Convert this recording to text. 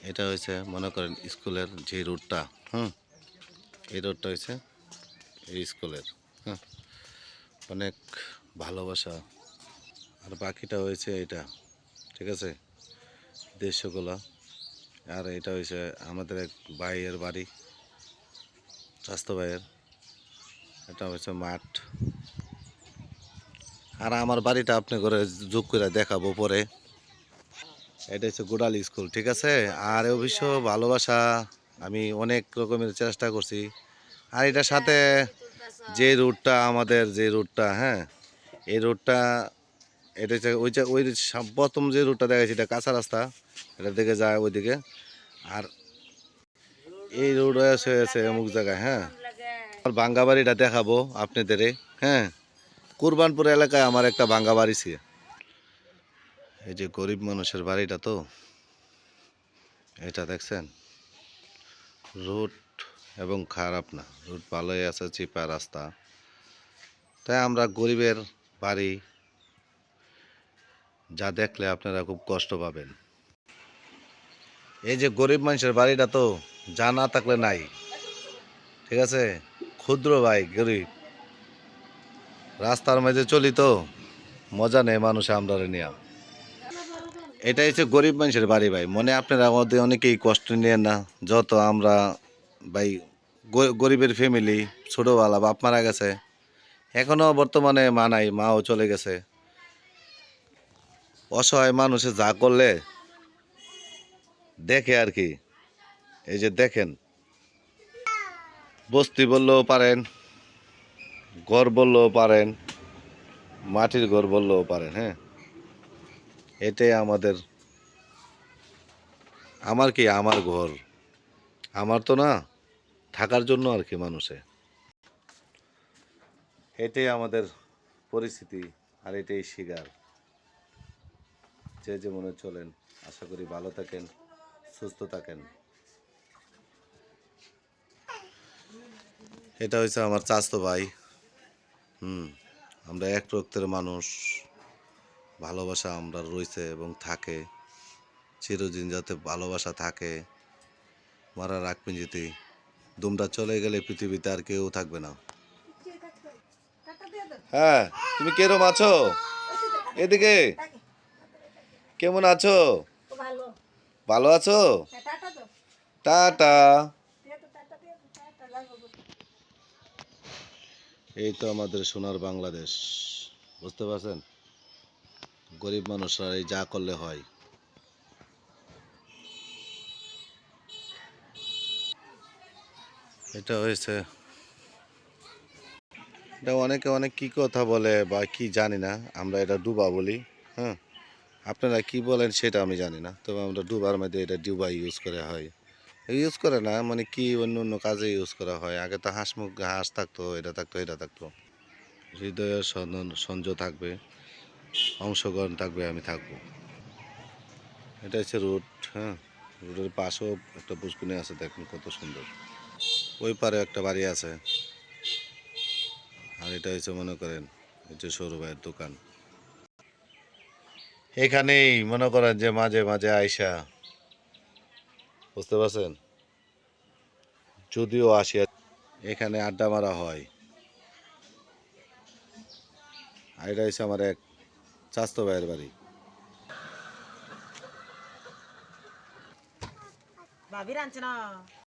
এটা হয়েছে মনে করেন স্কুলের যে রুটটা, হুম, এই রোডটা হয়েছে এই স্কুলের, হ্যাঁ, অনেক ভালোবাসা। আর বাকিটা হয়েছে এটা, ঠিক আছে, দৃশ্যগুলো। আর এটা হয়েছে আমাদের এক ভাইয়ের বাড়ি, স্বাস্থ্য ভাইয়ের। এটা হচ্ছে মাঠ। আর আমার বাড়িটা আপনি করে যোগ করে দেখাবো পরে। এটা হচ্ছে গোড়ালি স্কুল, ঠিক আছে। আর অবশ্য ভালোবাসা আমি অনেক রকমের চেষ্টা করছি। আর এটার সাথে যে রুটটা আমাদের যে রুটটা, হ্যাঁ, এই রুটটা এটা হচ্ছে ওই প্রথম যে রুটটা দেখাচ্ছি এটা কাঁচা রাস্তা, এটা দিকে যায় ওইদিকে। আর এই রোড হয়েছে অমুক জায়গায়, হ্যাঁ। আর ভাঙ্গা বাড়িটা দেখাবো আপনাদের, হ্যাঁ। কুরবানপুর এলাকায় আমার একটা ভাঙ্গা বাড়ি ছিল। এই যে গরিব মানুষের বাড়িটা তো, এটা দেখছেন, রুট এবং খারাপ না, রুট ভালোই আছে, চিপা রাস্তা। তাই আমরা গরিবের বাড়ি যা দেখলে আপনারা খুব কষ্ট পাবেন। এই যে গরিব মানুষের বাড়িটা তো যা না থাকলে নাই, ঠিক আছে। ক্ষুদ্র ভাই গরিব, রাস্তার মাঝে চলি তো মজা নেই মানুষ আমরা নিয়ে। এটা হচ্ছে গরিব মানুষের বাড়ি ভাই, মনে আপনারা আমাদের অনেকেই কষ্ট নিয়ে না। যত আমরা ভাই গরিবের ফ্যামিলি, ছোটোবেলা বাপ মারা গেছে, এখনও বর্তমানে মা নাই, মাও চলে গেছে। অসহায় মানুষে যা করলে দেখে আর কি। এই যে দেখেন, বস্তি বললেও পারেন, ঘর বললেও পারেন, মাটির ঘর বললেও পারেন, হ্যাঁ। এটাই আমাদের, আমার কি, আমার ঘর, আমার তো না, থাকার জন্য আর কি মানুষে। এটাই আমাদের পরিস্থিতি। আর এটাই শিকার, যে যেমনে চলেন। আশা করি ভালো থাকেন, সুস্থ থাকেন। এটা হচ্ছে আমার চাচাতো ভাই, হুম। আমরা এক রক্তের মানুষ, ভালোবাসা আমরা রয়েছে এবং থাকে চিরদিন, যাতে ভালোবাসা থাকে মারার আগ পর্যন্ত। তোমরা চলে গেলে পৃথিবীতে আর কেউ থাকবে না। হ্যাঁ, তুমি কেরম আছো? এদিকে কেমন আছো? ভালো আছো? টাটা। এই তো আমাদের সোনার বাংলাদেশ, বুঝতে পারছেন। গরিব মানুষরা এই যা করলে হয়। এটা হয়েছে, এটা অনেকে অনেক কি কথা বলে বা কি জানি না, আমরা এটা ডুবা বলি, হ্যাঁ। আপনারা কি বলেন সেটা আমি জানি না, তবে আমরা ডুবার মধ্যে এটা ডুবা ইউজ করা হয়। ইউজ করে না মানে কি, অন্য অন্য কাজে ইউজ করা হয়। আগে তো হাঁস থাকতো, এটা থাকতো, এটা থাকতো। হৃদয়ের সংযোগ থাকবে, অংশগ্রহণ থাকবে, আমি থাকবো। এটা হচ্ছে রুট, হ্যাঁ। রুটের পাশেও একটা পুষ্কুনি আছে, দেখুন কত সুন্দর। ওই পারে একটা বাড়ি আছে। আর এটা হচ্ছে মনে করেন হচ্ছে সরু ভাইয়ের দোকান। এখানেই মনে করেন যে মাঝে মাঝে আইসা, বুঝতে পারছেন, যদিও আসিয়া এখানে আড্ডা মারা হয়। আর এটা হচ্ছে আমার এক চাচাতো ভাইয়ের বাড়ি। ভাবি রাঁধছে না।